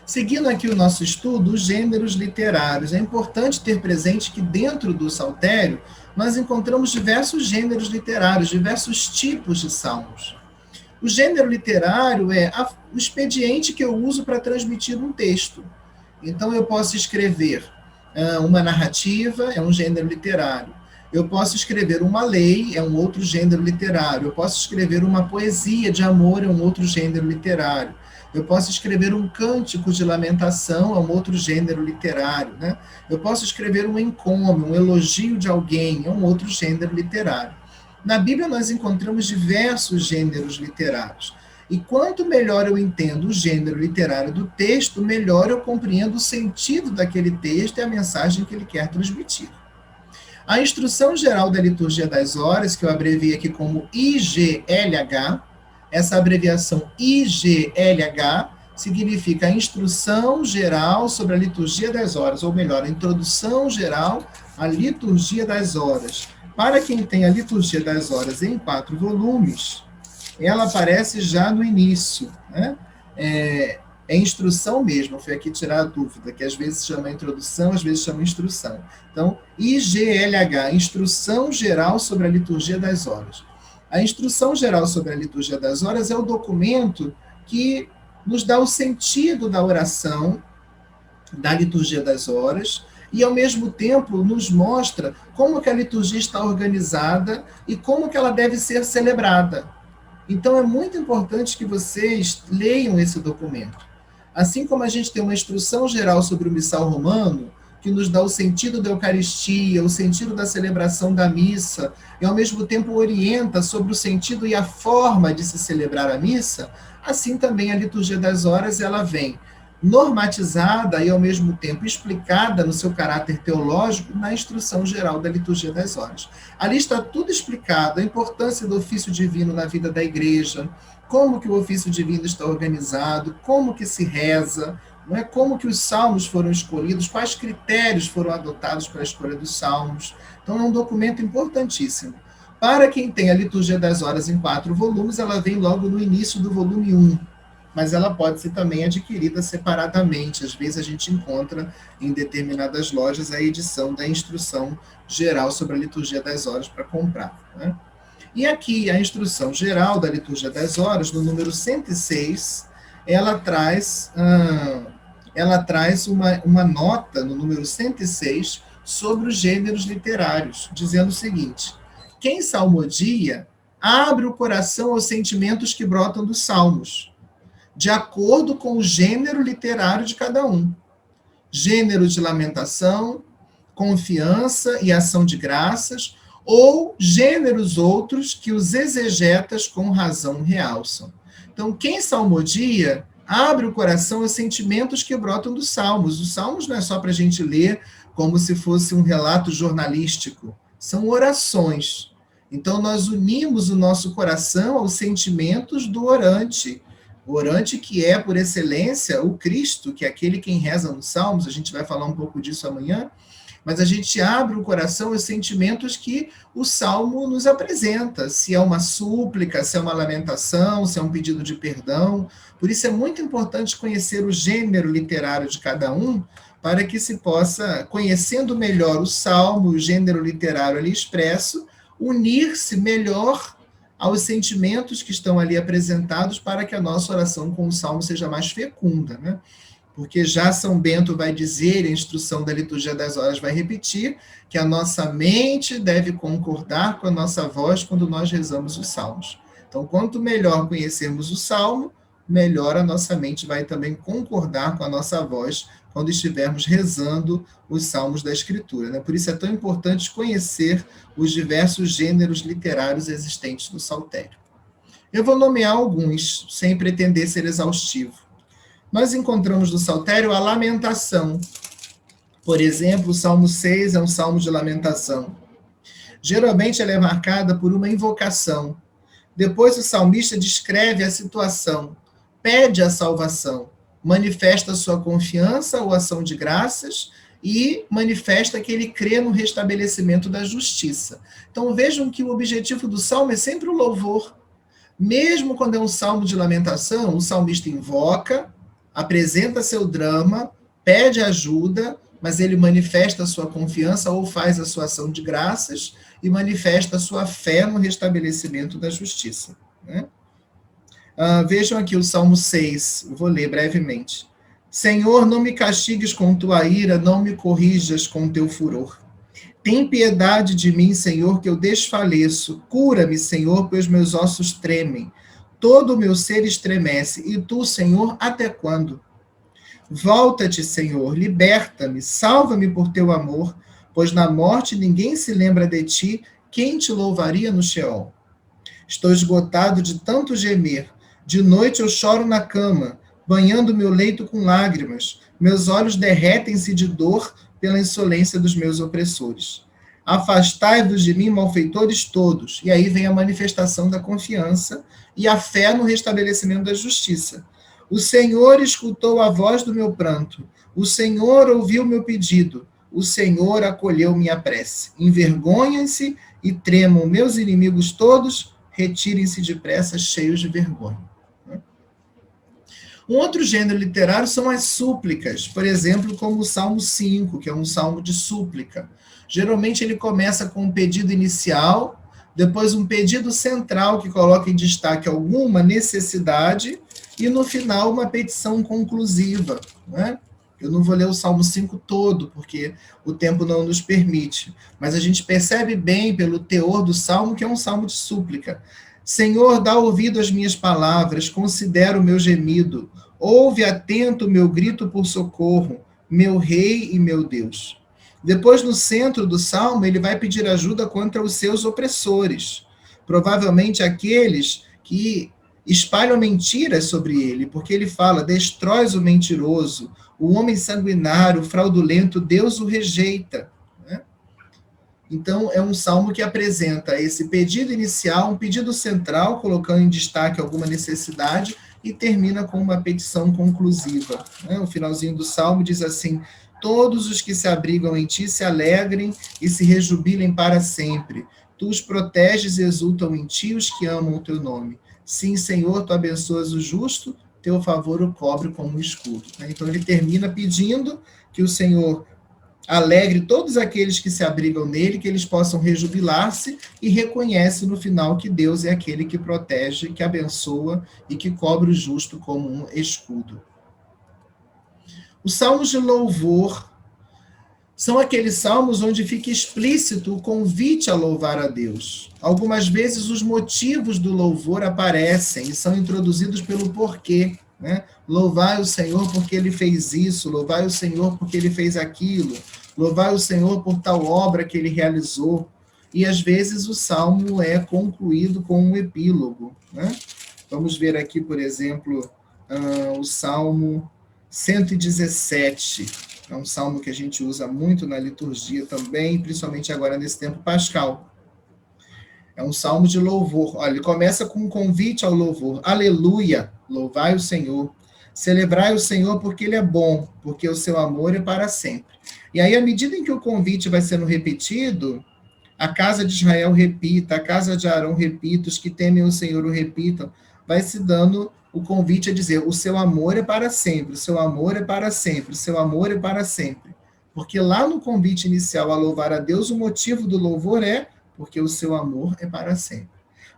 Seguindo aqui o nosso estudo, os gêneros literários. É importante ter presente que dentro do saltério nós encontramos diversos gêneros literários, diversos tipos de salmos. O gênero literário é o expediente que eu uso para transmitir um texto. Então, eu posso escrever uma narrativa, é um gênero literário. Eu posso escrever uma lei, é um outro gênero literário. Eu posso escrever uma poesia de amor, é um outro gênero literário. Eu posso escrever um cântico de lamentação, é um outro gênero literário. Né? Eu posso escrever um encômio, um elogio de alguém, é um outro gênero literário. Na Bíblia, nós encontramos diversos gêneros literários. E quanto melhor eu entendo o gênero literário do texto, melhor eu compreendo o sentido daquele texto e a mensagem que ele quer transmitir. A Instrução Geral da Liturgia das Horas, que eu abreviei aqui como IGLH, essa abreviação IGLH significa a Instrução Geral sobre a Liturgia das Horas, ou melhor, a Introdução Geral à Liturgia das Horas. Para quem tem a Liturgia das Horas em 4 volumes, ela aparece já no início, né? É instrução mesmo, foi aqui tirar a dúvida, que às vezes chama introdução, às vezes chama instrução. Então, IGLH, Instrução Geral sobre a Liturgia das Horas. A Instrução Geral sobre a Liturgia das Horas é o documento que nos dá o sentido da oração, da Liturgia das Horas, e, ao mesmo tempo, nos mostra como que a liturgia está organizada e como que ela deve ser celebrada. Então, é muito importante que vocês leiam esse documento. Assim como a gente tem uma instrução geral sobre o missal romano, que nos dá o sentido da Eucaristia, o sentido da celebração da missa, e ao mesmo tempo orienta sobre o sentido e a forma de se celebrar a missa, assim também a Liturgia das Horas ela vem normatizada e ao mesmo tempo explicada no seu caráter teológico na Instrução Geral da Liturgia das Horas. Ali está tudo explicado, a importância do ofício divino na vida da igreja, como que o ofício divino está organizado, como que se reza, não é? Como que os salmos foram escolhidos, quais critérios foram adotados para a escolha dos salmos. Então, é um documento importantíssimo. Para quem tem a Liturgia das Horas em 4 volumes, ela vem logo no início do volume 1, mas ela pode ser também adquirida separadamente. Às vezes a gente encontra em determinadas lojas a edição da Instrução Geral sobre a Liturgia das Horas para comprar. Né? E aqui a Instrução Geral da Liturgia das Horas, no número 106, ela traz uma nota no número 106 sobre os gêneros literários, dizendo o seguinte: quem salmodia abre o coração aos sentimentos que brotam dos salmos, de acordo com o gênero literário de cada um. Gênero de lamentação, confiança e ação de graças, ou gêneros outros que os exegetas com razão realçam. Então, quem salmodia abre o coração aos sentimentos que brotam dos salmos. Os salmos não é só para a gente ler como se fosse um relato jornalístico, são orações. Então, nós unimos o nosso coração aos sentimentos do orante. O orante que é, por excelência, o Cristo, que é aquele quem reza nos salmos, a gente vai falar um pouco disso amanhã, mas a gente abre o coração aos sentimentos que o salmo nos apresenta, se é uma súplica, se é uma lamentação, se é um pedido de perdão. Por isso é muito importante conhecer o gênero literário de cada um, para que se possa, conhecendo melhor o salmo, o gênero literário ali expresso, unir-se melhor aos sentimentos que estão ali apresentados para que a nossa oração com o salmo seja mais fecunda, né? Porque já São Bento vai dizer, a instrução da Liturgia das Horas vai repetir, que a nossa mente deve concordar com a nossa voz quando nós rezamos os salmos. Então, quanto melhor conhecermos o salmo, melhor a nossa mente vai também concordar com a nossa voz quando estivermos rezando os salmos da Escritura. Né? Por isso é tão importante conhecer os diversos gêneros literários existentes no saltério. Eu vou nomear alguns, sem pretender ser exaustivo. Nós encontramos no saltério a lamentação. Por exemplo, o Salmo 6 é um salmo de lamentação. Geralmente ela é marcada por uma invocação. Depois o salmista descreve a situação, pede a salvação, manifesta sua confiança ou ação de graças e manifesta que ele crê no restabelecimento da justiça. Então vejam que o objetivo do salmo é sempre o louvor. Mesmo quando é um salmo de lamentação, o salmista invoca, apresenta seu drama, pede ajuda, mas ele manifesta a sua confiança ou faz a sua ação de graças e manifesta a sua fé no restabelecimento da justiça. Né? Vejam aqui o Salmo 6, vou ler brevemente. Senhor, não me castigues com tua ira, não me corrijas com teu furor. Tem piedade de mim, Senhor, que eu desfaleço. Cura-me, Senhor, pois meus ossos tremem. Todo o meu ser estremece. E tu, Senhor, até quando? Volta-te, Senhor, liberta-me, salva-me por teu amor, pois na morte ninguém se lembra de ti. Quem te louvaria no Sheol? Estou esgotado de tanto gemer. De noite eu choro na cama, banhando meu leito com lágrimas. Meus olhos derretem-se de dor pela insolência dos meus opressores. Afastai-vos de mim, malfeitores todos. E aí vem a manifestação da confiança e a fé no restabelecimento da justiça. O Senhor escutou a voz do meu pranto. O Senhor ouviu meu pedido. O Senhor acolheu minha prece. Envergonhem-se e tremam meus inimigos todos, retirem-se depressa, cheios de vergonha. Um outro gênero literário são as súplicas, por exemplo, como o Salmo 5, que é um salmo de súplica. Geralmente ele começa com um pedido inicial, depois um pedido central que coloca em destaque alguma necessidade e no final uma petição conclusiva. Né? Eu não vou ler o Salmo 5 todo, porque o tempo não nos permite, mas a gente percebe bem pelo teor do salmo que é um salmo de súplica. Senhor, dá ouvido às minhas palavras, considera o meu gemido, ouve atento o meu grito por socorro, meu Rei e meu Deus. Depois, no centro do salmo, ele vai pedir ajuda contra os seus opressores, provavelmente aqueles que espalham mentiras sobre ele, porque ele fala, destróis o mentiroso, o homem sanguinário, o fraudulento, Deus o rejeita. Então, é um salmo que apresenta esse pedido inicial, um pedido central, colocando em destaque alguma necessidade, e termina com uma petição conclusiva. O finalzinho do salmo diz assim, todos os que se abrigam em ti se alegrem e se rejubilem para sempre. Tu os proteges e exultam em ti os que amam o teu nome. Sim, Senhor, tu abençoas o justo, teu favor o cobre como um escudo. Então, ele termina pedindo que o Senhor alegre todos aqueles que se abrigam nele, que eles possam rejubilar-se e reconhece no final que Deus é aquele que protege, que abençoa e que cobre o justo como um escudo. Os salmos de louvor são aqueles salmos onde fica explícito o convite a louvar a Deus. Algumas vezes os motivos do louvor aparecem e são introduzidos pelo porquê. Louvai o Senhor porque ele fez isso, louvai o Senhor porque ele fez aquilo, louvai o Senhor por tal obra que ele realizou. E às vezes o salmo é concluído com um epílogo. Vamos ver aqui, por exemplo, o Salmo 117. É um salmo que a gente usa muito na liturgia também, principalmente agora nesse tempo pascal. É um salmo de louvor. Olha, ele começa com um convite ao louvor. Aleluia, louvai o Senhor. Celebrai o Senhor porque ele é bom, porque o seu amor é para sempre. E aí, à medida em que o convite vai sendo repetido, a casa de Israel repita, a casa de Arão repita, os que temem o Senhor o repitam, vai se dando o convite a dizer, o seu amor é para sempre, o seu amor é para sempre, o seu amor é para sempre. Porque lá no convite inicial a louvar a Deus, o motivo do louvor é porque o seu amor é para sempre.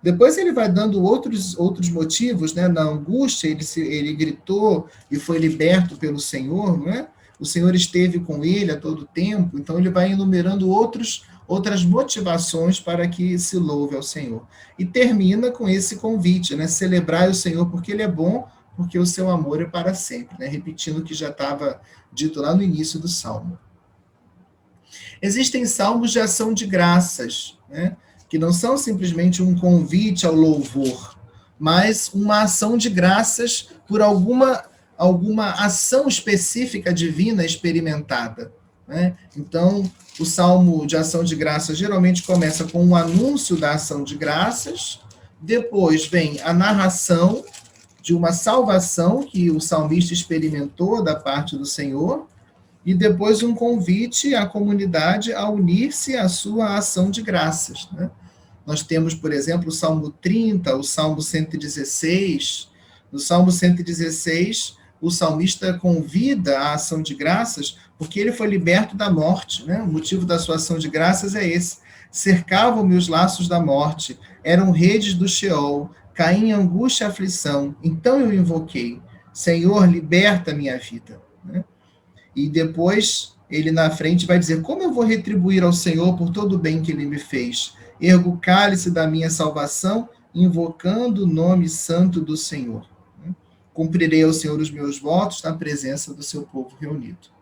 Depois ele vai dando outros motivos, né? Na angústia ele gritou e foi liberto pelo Senhor, não é? O Senhor esteve com ele a todo tempo, então ele vai enumerando outras motivações para que se louve ao Senhor. E termina com esse convite, né? Celebrai o Senhor porque ele é bom, porque o seu amor é para sempre, né? Repetindo o que já estava dito lá no início do Salmo. Existem salmos de ação de graças, né? Que não são simplesmente um convite ao louvor, mas uma ação de graças por alguma ação específica divina experimentada. Né? Então, o salmo de ação de graças geralmente começa com um anúncio da ação de graças, depois vem a narração de uma salvação que o salmista experimentou da parte do Senhor, e depois um convite à comunidade a unir-se à sua ação de graças. Né? Nós temos, por exemplo, o Salmo 30, o Salmo 116. No Salmo 116, o salmista convida a ação de graças porque ele foi liberto da morte, né? O motivo da sua ação de graças é esse. Cercavam-me os laços da morte, eram redes do Sheol, caí em angústia e aflição. Então eu invoquei, Senhor, liberta minha vida. Né? E depois ele na frente vai dizer, como eu vou retribuir ao Senhor por todo o bem que ele me fez? Ergo o cálice da minha salvação, invocando o nome santo do Senhor. Cumprirei ao Senhor os meus votos na presença do seu povo reunido.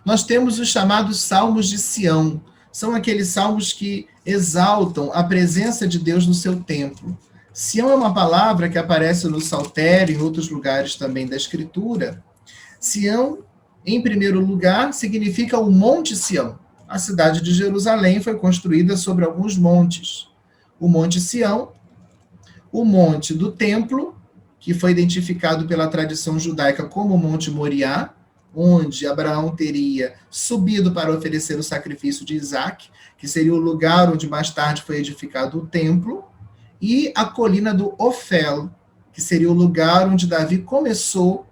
Nós temos os chamados Salmos de Sião. São aqueles salmos que exaltam a presença de Deus no seu templo. Sião é uma palavra que aparece no Saltério e em outros lugares também da Escritura. Sião, em primeiro lugar, significa o Monte Sião. A cidade de Jerusalém foi construída sobre alguns montes. O Monte Sião, o Monte do Templo, que foi identificado pela tradição judaica como Monte Moriá, onde Abraão teria subido para oferecer o sacrifício de Isaac, que seria o lugar onde mais tarde foi edificado o templo, e a colina do Ofel, que seria o lugar onde Davi começou,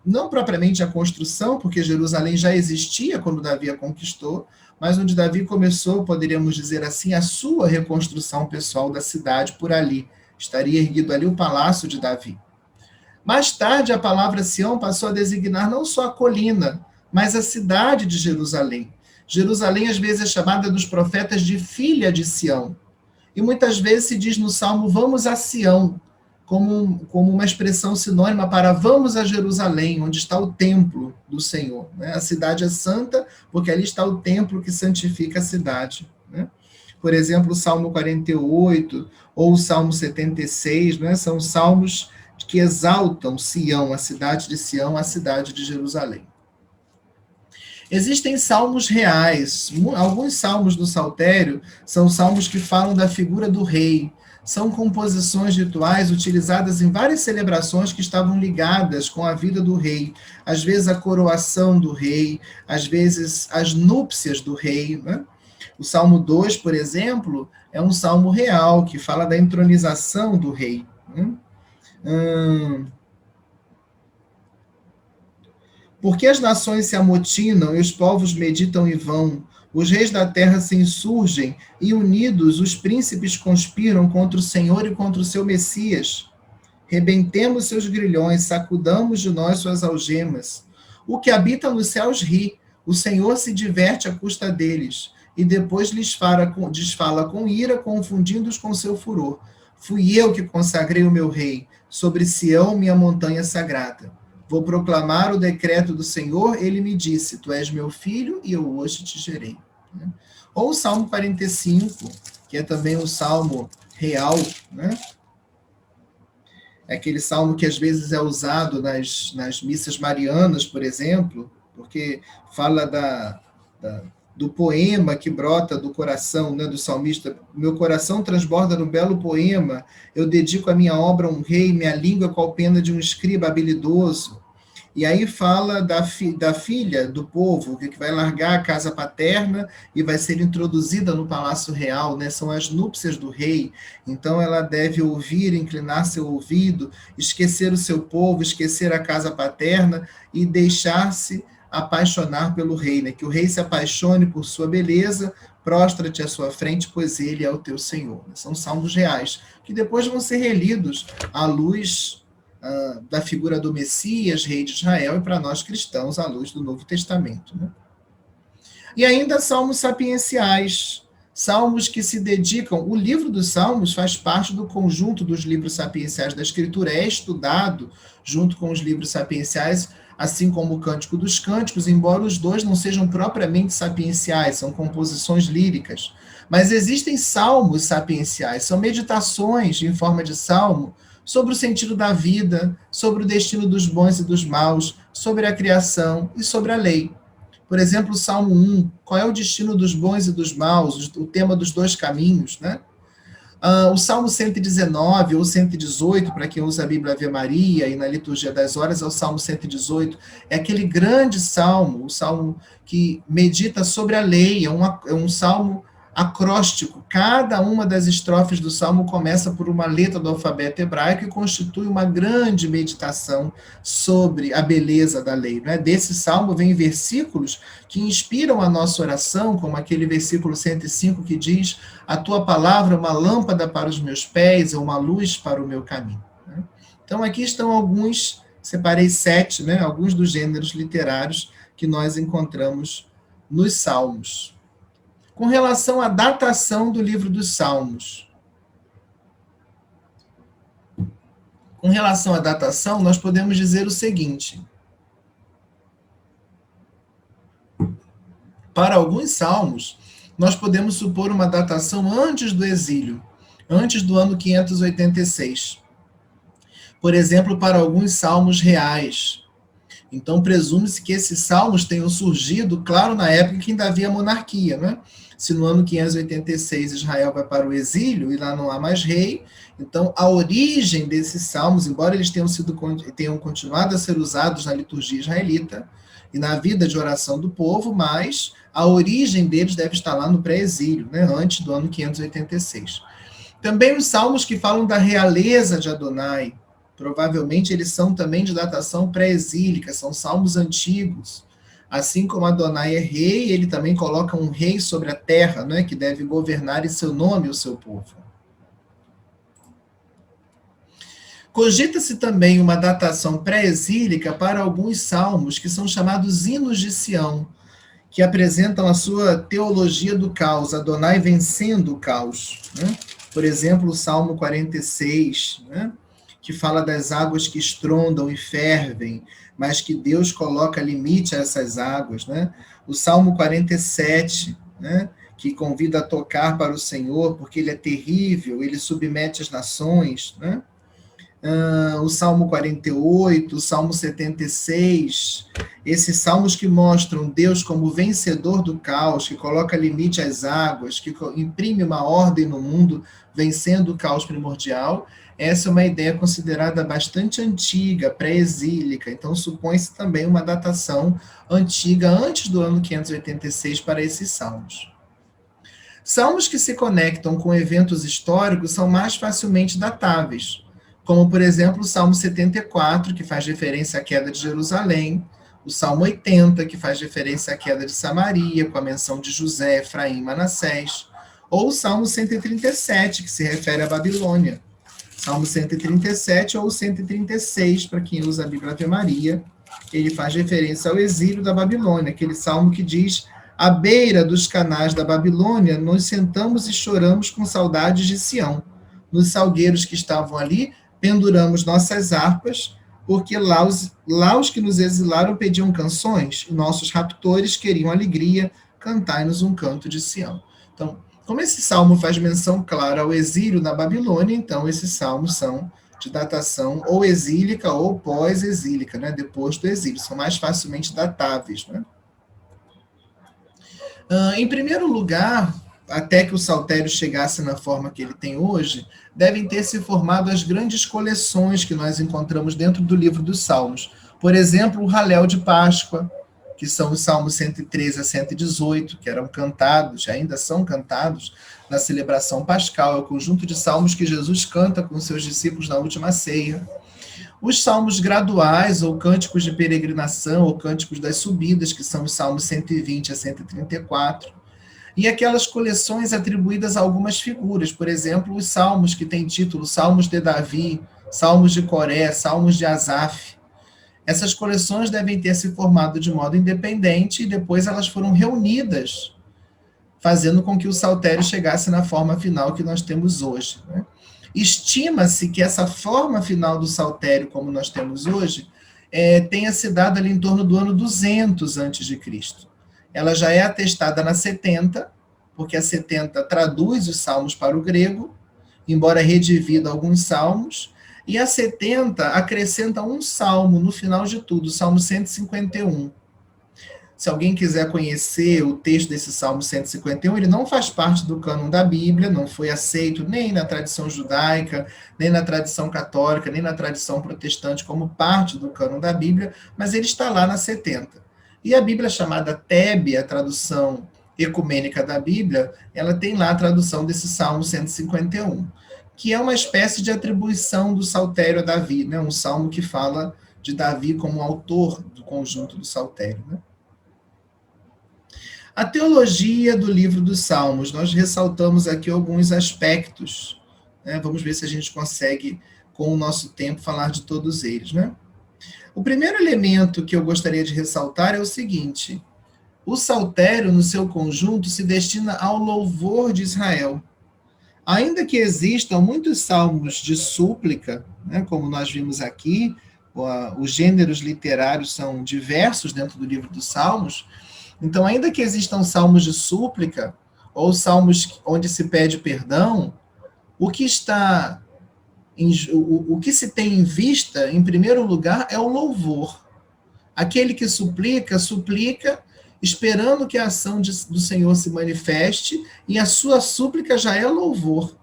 não propriamente a construção, porque Jerusalém já existia quando Davi a conquistou, mas onde Davi começou, poderíamos dizer assim, a sua reconstrução pessoal da cidade por ali. Estaria erguido ali o palácio de Davi. Mais tarde, a palavra Sião passou a designar não só a colina, mas a cidade de Jerusalém. Jerusalém, às vezes, é chamada dos profetas de filha de Sião. E muitas vezes se diz no Salmo, vamos a Sião, como uma expressão sinônima para vamos a Jerusalém, onde está o templo do Senhor. Né? A cidade é santa, porque ali está o templo que santifica a cidade. Né? Por exemplo, o Salmo 48 ou o Salmo 76, né? São salmos que exaltam Sião, a cidade de Sião, a cidade de Jerusalém. Existem salmos reais. Alguns salmos do Saltério são salmos que falam da figura do rei. São composições rituais utilizadas em várias celebrações que estavam ligadas com a vida do rei. Às vezes a coroação do rei, às vezes as núpcias do rei. Né? O Salmo 2, por exemplo, é um salmo real que fala da entronização do rei. Né? Porque as nações se amotinam e os povos meditam em vão, os reis da terra se insurgem e unidos os príncipes conspiram contra o Senhor e contra o seu Messias. Rebentemos seus grilhões, sacudamos de nós suas algemas. O que habita nos céus ri, o Senhor se diverte à custa deles, e depois lhes desfala com ira, confundindo-os com seu furor. Fui eu que consagrei o meu rei, sobre Sião, minha montanha sagrada. Vou proclamar o decreto do Senhor, ele me disse, tu és meu filho e eu hoje te gerei. Ou o Salmo 45, que é também um salmo real, né? É aquele salmo que às vezes é usado nas missas marianas, por exemplo, porque fala do poema que brota do coração, né, do salmista. Meu coração transborda no belo poema, eu dedico a minha obra a um rei, minha língua qual pena de um escriba habilidoso. E aí fala da filha do povo, que vai largar a casa paterna e vai ser introduzida no palácio real, né? São as núpcias do rei. Então ela deve ouvir, inclinar seu ouvido, esquecer o seu povo, esquecer a casa paterna e deixar-se apaixonar pelo rei, né? Que o rei se apaixone por sua beleza, prostra-te à sua frente, pois ele é o teu Senhor. São salmos reais, que depois vão ser relidos à luz da figura do Messias, rei de Israel, e para nós cristãos, à luz do Novo Testamento. Né? E ainda salmos sapienciais, salmos que se dedicam... O livro dos Salmos faz parte do conjunto dos livros sapienciais da Escritura, é estudado junto com os livros sapienciais, assim como o Cântico dos Cânticos, embora os dois não sejam propriamente sapienciais, são composições líricas. Mas existem salmos sapienciais, são meditações em forma de salmo, sobre o sentido da vida, sobre o destino dos bons e dos maus, sobre a criação e sobre a lei. Por exemplo, o Salmo 1, qual é o destino dos bons e dos maus, o tema dos dois caminhos, né? O Salmo 119 ou 118, para quem usa a Bíblia Ave Maria e na Liturgia das Horas, é o Salmo 118, é aquele grande salmo, o salmo que medita sobre a lei, é um salmo acróstico. Cada uma das estrofes do Salmo começa por uma letra do alfabeto hebraico e constitui uma grande meditação sobre a beleza da lei. Né? Desse Salmo vem versículos que inspiram a nossa oração, como aquele versículo 105 que diz: a tua palavra é uma lâmpada para os meus pés, é uma luz para o meu caminho. Né? Então aqui estão alguns, separei 7, né? Alguns dos gêneros literários que nós encontramos nos Salmos. Com relação à datação do livro dos Salmos. Com relação à datação, nós podemos dizer o seguinte: para alguns salmos, nós podemos supor uma datação antes do exílio, antes do ano 586. Por exemplo, para alguns salmos reais. Então, presume-se que esses salmos tenham surgido, claro, na época que ainda havia monarquia, né? Se no ano 586 Israel vai para o exílio e lá não há mais rei, então a origem desses salmos, embora eles tenham continuado a ser usados na liturgia israelita e na vida de oração do povo, mas a origem deles deve estar lá no pré-exílio, né? Antes do ano 586. Também os salmos que falam da realeza de Adonai, provavelmente eles são também de datação pré-exílica, são salmos antigos. Assim como Adonai é rei, ele também coloca um rei sobre a terra, né, que deve governar em seu nome o seu povo. Cogita-se também uma datação pré-exílica para alguns salmos que são chamados hinos de Sião, que apresentam a sua teologia do caos, Adonai vencendo o caos. Né? Por exemplo, o Salmo 46, né? Que fala das águas que estrondam e fervem, mas que Deus coloca limite a essas águas, né? O Salmo 47, né? Que convida a tocar para o Senhor, porque ele é terrível, ele submete as nações, né? O Salmo 48, o Salmo 76, esses salmos que mostram Deus como vencedor do caos, que coloca limite às águas, que imprime uma ordem no mundo, vencendo o caos primordial. Essa é uma ideia considerada bastante antiga, pré-exílica, então supõe-se também uma datação antiga, antes do ano 586, para esses salmos. Salmos que se conectam com eventos históricos são mais facilmente datáveis, como, por exemplo, o Salmo 74, que faz referência à queda de Jerusalém, o Salmo 80, que faz referência à queda de Samaria, com a menção de José, Efraim e Manassés, ou o Salmo 137, que se refere à Babilônia. Salmo 137 ou 136, para quem usa a Bíblia Ave Maria, ele faz referência ao exílio da Babilônia, aquele salmo que diz: à beira dos canais da Babilônia, nos sentamos e choramos com saudades de Sião. Nos salgueiros que estavam ali, penduramos nossas harpas, porque lá os que nos exilaram pediam canções, e nossos raptores queriam alegria, cantai-nos um canto de Sião. Então, como esse salmo faz menção clara ao exílio na Babilônia, então esses salmos são de datação ou exílica ou pós-exílica, né? Depois do exílio, são mais facilmente datáveis. Né? Em primeiro lugar, até que o saltério chegasse na forma que ele tem hoje, devem ter se formado as grandes coleções que nós encontramos dentro do livro dos Salmos. Por exemplo, o Halel de Páscoa, que são os Salmos 113 a 118, que eram cantados, ainda são cantados, na celebração pascal. É o conjunto de salmos que Jesus canta com seus discípulos na última ceia. Os salmos graduais, ou cânticos de peregrinação, ou cânticos das subidas, que são os Salmos 120 a 134. E aquelas coleções atribuídas a algumas figuras, por exemplo, os salmos que têm título Salmos de Davi, Salmos de Coré, Salmos de Asaf. Essas coleções devem ter se formado de modo independente e depois elas foram reunidas, fazendo com que o saltério chegasse na forma final que nós temos hoje. Né? Estima-se que essa forma final do saltério, como nós temos hoje, tenha se dado ali em torno do ano 200 a.C. Ela já é atestada na 70, porque a 70 traduz os salmos para o grego, embora redivida alguns salmos, e a 70 acrescenta um salmo no final de tudo, o Salmo 151. Se alguém quiser conhecer o texto desse Salmo 151, ele não faz parte do cânon da Bíblia, não foi aceito nem na tradição judaica, nem na tradição católica, nem na tradição protestante como parte do cânon da Bíblia, mas ele está lá na 70. E a Bíblia chamada Tebe, a tradução ecumênica da Bíblia, ela tem lá a tradução desse Salmo 151, que é uma espécie de atribuição do saltério a Davi, né? Um salmo que fala de Davi como autor do conjunto do saltério, né? A teologia do livro dos Salmos, nós ressaltamos aqui alguns aspectos, né? Vamos ver se a gente consegue, com o nosso tempo, falar de todos eles, né? O primeiro elemento que eu gostaria de ressaltar é o seguinte: o saltério, no seu conjunto, se destina ao louvor de Israel. Ainda que existam muitos salmos de súplica, né, como nós vimos aqui, os gêneros literários são diversos dentro do livro dos Salmos, então, ainda que existam salmos de súplica, ou salmos onde se pede perdão, o que se tem em vista, em primeiro lugar, é o louvor. Aquele que suplica, suplica, esperando que a ação do Senhor se manifeste, e a sua súplica já é louvor.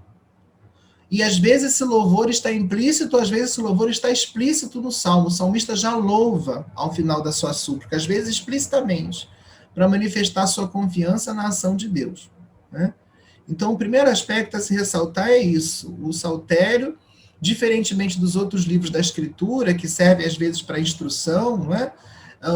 E às vezes esse louvor está implícito, às vezes esse louvor está explícito no salmo. O salmista já louva ao final da sua súplica, às vezes explicitamente, para manifestar sua confiança na ação de Deus, né? Então, o primeiro aspecto a se ressaltar é isso: o saltério, diferentemente dos outros livros da Escritura, que servem às vezes para instrução, não é?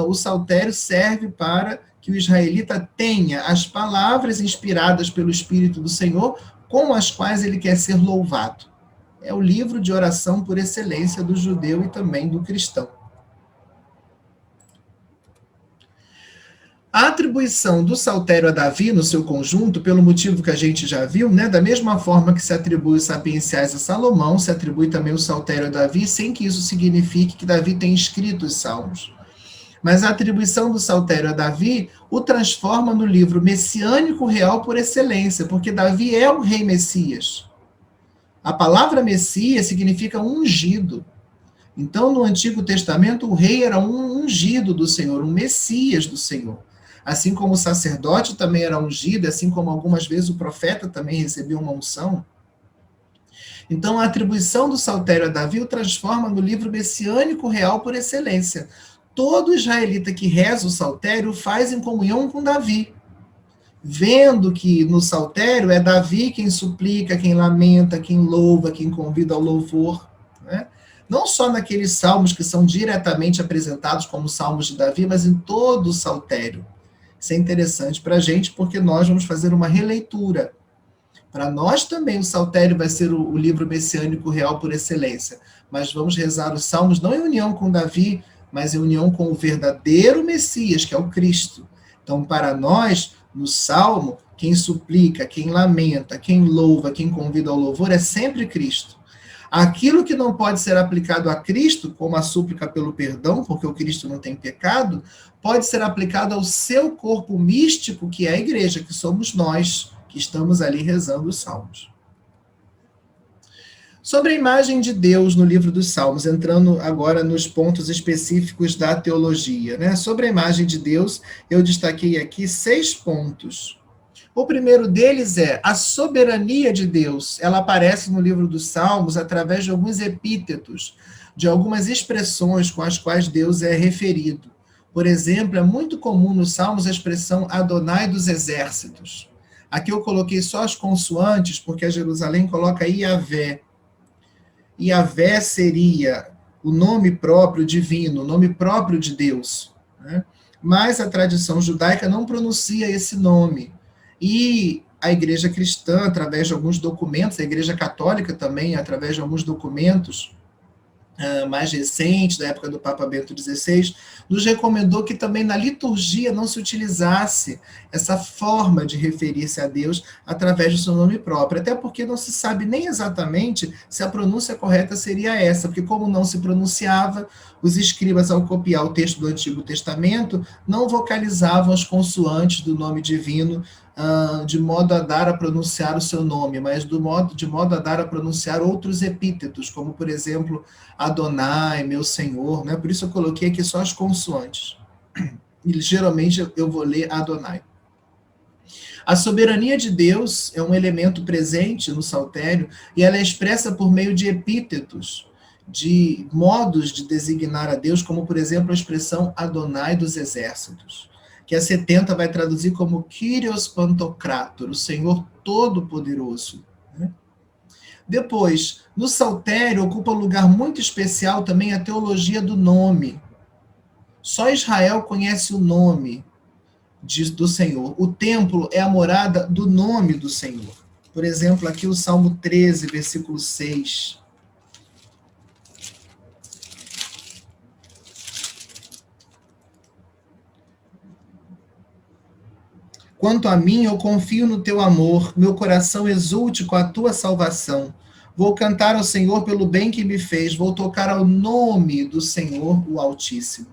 O saltério serve para que o israelita tenha as palavras inspiradas pelo Espírito do Senhor, com as quais ele quer ser louvado. É o livro de oração por excelência do judeu e também do cristão. A atribuição do saltério a Davi no seu conjunto, pelo motivo que a gente já viu, né, da mesma forma que se atribui os sapienciais a Salomão, se atribui também o saltério a Davi, sem que isso signifique que Davi tenha escrito os salmos. Mas a atribuição do saltério a Davi o transforma no livro messiânico real por excelência, porque Davi é o rei Messias. A palavra Messias significa ungido. Então, no Antigo Testamento, o rei era um ungido do Senhor, um Messias do Senhor. Assim como o sacerdote também era ungido, assim como algumas vezes o profeta também recebeu uma unção. Então, a atribuição do saltério a Davi o transforma no livro messiânico real por excelência. Todo israelita que reza o saltério o faz em comunhão com Davi, vendo que no saltério é Davi quem suplica, quem lamenta, quem louva, quem convida ao louvor, né? Não só naqueles salmos que são diretamente apresentados como salmos de Davi, mas em todo o saltério. Isso é interessante para a gente, porque nós vamos fazer uma releitura. Para nós também o saltério vai ser o livro messiânico real por excelência, mas vamos rezar os salmos não em união com Davi, mas em união com o verdadeiro Messias, que é o Cristo. Então, para nós, no salmo, quem suplica, quem lamenta, quem louva, quem convida ao louvor é sempre Cristo. Aquilo que não pode ser aplicado a Cristo, como a súplica pelo perdão, porque o Cristo não tem pecado, pode ser aplicado ao seu corpo místico, que é a igreja, que somos nós, que estamos ali rezando os salmos. Sobre a imagem de Deus no livro dos Salmos, entrando agora nos pontos específicos da teologia, né? Sobre a imagem de Deus, eu destaquei aqui 6 pontos. O primeiro deles é a soberania de Deus. Ela aparece no livro dos Salmos através de alguns epítetos, de algumas expressões com as quais Deus é referido. Por exemplo, é muito comum nos Salmos a expressão Adonai dos exércitos. Aqui eu coloquei só as consoantes, porque a Jerusalém coloca Iavé. Iavé seria o nome próprio divino, o nome próprio de Deus, né? Mas a tradição judaica não pronuncia esse nome. E a igreja cristã, através de alguns documentos, a igreja católica também, através de alguns documentos mais recentes, da época do Papa Bento XVI, nos recomendou que também na liturgia não se utilizasse essa forma de referir-se a Deus através do seu nome próprio, até porque não se sabe nem exatamente se a pronúncia correta seria essa, porque como não se pronunciava, os escribas, ao copiar o texto do Antigo Testamento, não vocalizavam as consoantes do nome divino de modo a dar a pronunciar o seu nome, mas de modo a dar a pronunciar outros epítetos, como, por exemplo, Adonai, meu Senhor, né? Por isso eu coloquei aqui só as consoantes. E geralmente eu vou ler Adonai. A soberania de Deus é um elemento presente no saltério e ela é expressa por meio de epítetos, de modos de designar a Deus, como, por exemplo, a expressão Adonai dos exércitos. que a 70 vai traduzir como Kyrios Pantocrator, o Senhor Todo-Poderoso. Depois, no Saltério, ocupa um lugar muito especial também a teologia do nome. Só Israel conhece o nome do Senhor. O templo é a morada do nome do Senhor. Por exemplo, aqui o Salmo 13, versículo 6. Quanto a mim, eu confio no teu amor, meu coração exulte com a tua salvação. Vou cantar ao Senhor pelo bem que me fez, vou tocar ao nome do Senhor, o Altíssimo.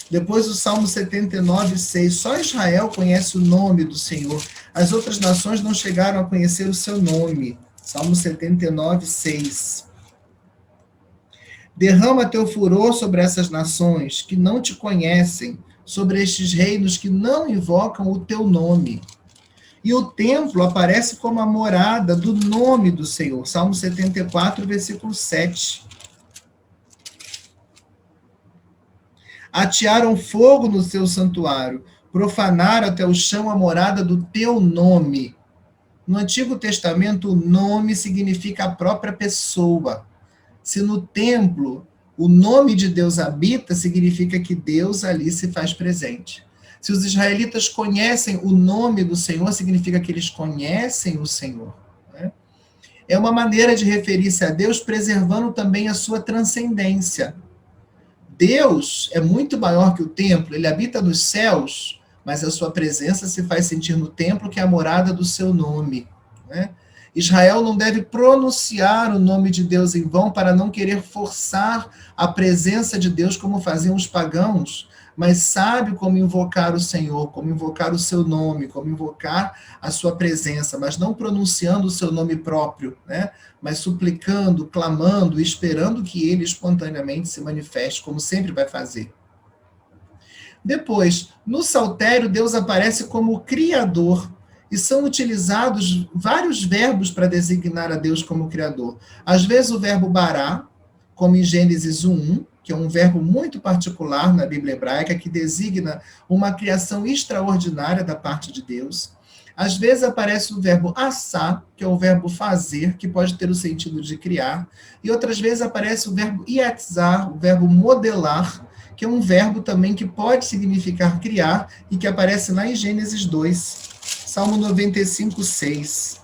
Depois o Salmo 79, 6. Só Israel conhece o nome do Senhor. As outras nações não chegaram a conhecer o seu nome. Salmo 79, 6. Derrama teu furor sobre essas nações que não te conhecem, sobre estes reinos que não invocam o teu nome. E o templo aparece como a morada do nome do Senhor. Salmo 74, versículo 7. Atearam fogo no seu santuário, profanaram até o chão a morada do teu nome. No Antigo Testamento, o nome significa a própria pessoa. Se no templo o nome de Deus habita, significa que Deus ali se faz presente. Se os israelitas conhecem o nome do Senhor, significa que eles conhecem o Senhor. É uma maneira de referir-se a Deus, preservando também a sua transcendência. Deus é muito maior que o templo, ele habita nos céus, mas a sua presença se faz sentir no templo, que é a morada do seu nome. Israel não deve pronunciar o nome de Deus em vão para não querer forçar a presença de Deus como faziam os pagãos, mas sabe como invocar o Senhor, como invocar o seu nome, como invocar a sua presença, mas não pronunciando o seu nome próprio, mas suplicando, clamando, esperando que ele espontaneamente se manifeste, como sempre vai fazer. Depois, no Saltério, Deus aparece como Criador, e são utilizados vários verbos para designar a Deus como Criador. Às vezes o verbo bará, como em Gênesis 1:1, que é um verbo muito particular na Bíblia hebraica, que designa uma criação extraordinária da parte de Deus. Às vezes aparece o verbo assá, que é o verbo fazer, que pode ter o sentido de criar, e outras vezes aparece o verbo ietzar, o verbo modelar, que é um verbo também que pode significar criar, e que aparece lá em Gênesis 2, Salmo 95, 6.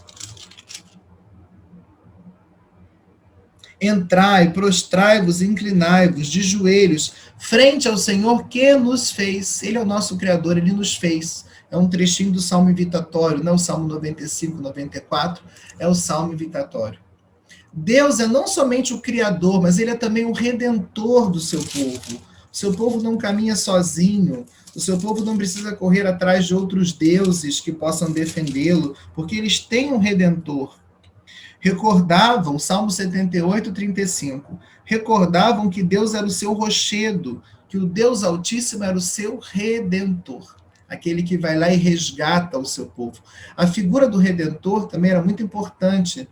Entrai, prostrai-vos, inclinai-vos de joelhos, frente ao Senhor que nos fez. Ele é o nosso Criador, ele nos fez. É um trechinho do Salmo invitatório, não é o Salmo 95, 94, é o Salmo invitatório. Deus é não somente o Criador, mas ele é também o Redentor do seu povo. O seu povo não caminha sozinho, o seu povo não precisa correr atrás de outros deuses que possam defendê-lo, porque eles têm um Redentor. Recordavam, Salmo 78, 35, recordavam que Deus era o seu rochedo, que o Deus Altíssimo era o seu Redentor, aquele que vai lá e resgata o seu povo. A figura do Redentor também era muito importante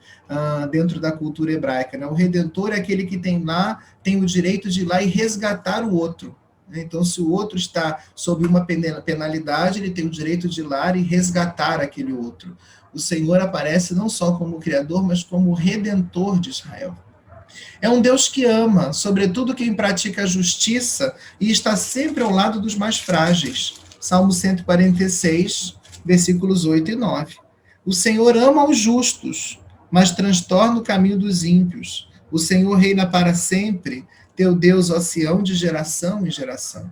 dentro da cultura hebraica. O Redentor é aquele que tem o direito de ir lá e resgatar o outro. Então, se o outro está sob uma penalidade, ele tem o direito de ir lá e resgatar aquele outro. O Senhor aparece não só como Criador, mas como Redentor de Israel. É um Deus que ama, sobretudo quem pratica a justiça e está sempre ao lado dos mais frágeis. Salmo 146, versículos 8 e 9. O Senhor ama os justos, mas transtorna o caminho dos ímpios. O Senhor reina para sempre, teu Deus, ó Sião, de geração em geração.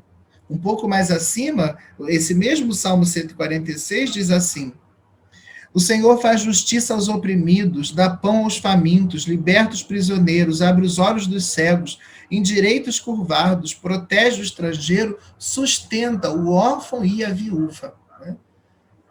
Um pouco mais acima, esse mesmo Salmo 146 diz assim: o Senhor faz justiça aos oprimidos, dá pão aos famintos, liberta os prisioneiros, abre os olhos dos cegos, endireita os curvados, protege o estrangeiro, sustenta o órfão e a viúva.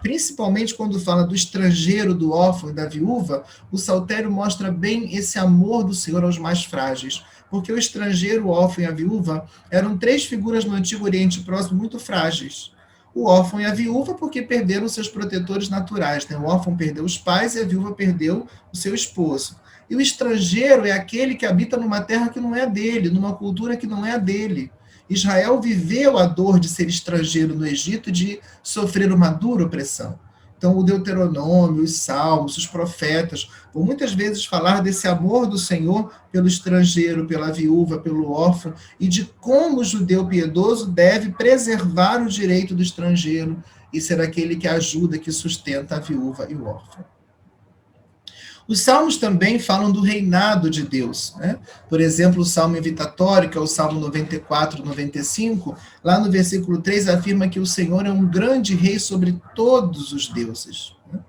Principalmente quando fala do estrangeiro, do órfão e da viúva, o Saltério mostra bem esse amor do Senhor aos mais frágeis, porque o estrangeiro, o órfão e a viúva eram três figuras no Antigo Oriente Próximo muito frágeis. O órfão e a viúva porque perderam seus protetores naturais. O órfão perdeu os pais e a viúva perdeu o seu esposo. E o estrangeiro é aquele que habita numa terra que não é dele, numa cultura que não é a dele. Israel viveu a dor de ser estrangeiro no Egito e de sofrer uma dura opressão. Então, o Deuteronômio, os Salmos, os profetas, vão muitas vezes falar desse amor do Senhor pelo estrangeiro, pela viúva, pelo órfão, e de como o judeu piedoso deve preservar o direito do estrangeiro e ser aquele que ajuda, que sustenta a viúva e o órfão. Os salmos também falam do reinado de Deus, né? Por exemplo, o salmo invitatório, que é o salmo 94, 95, lá no versículo 3 afirma que o Senhor é um grande rei sobre todos os deuses, né?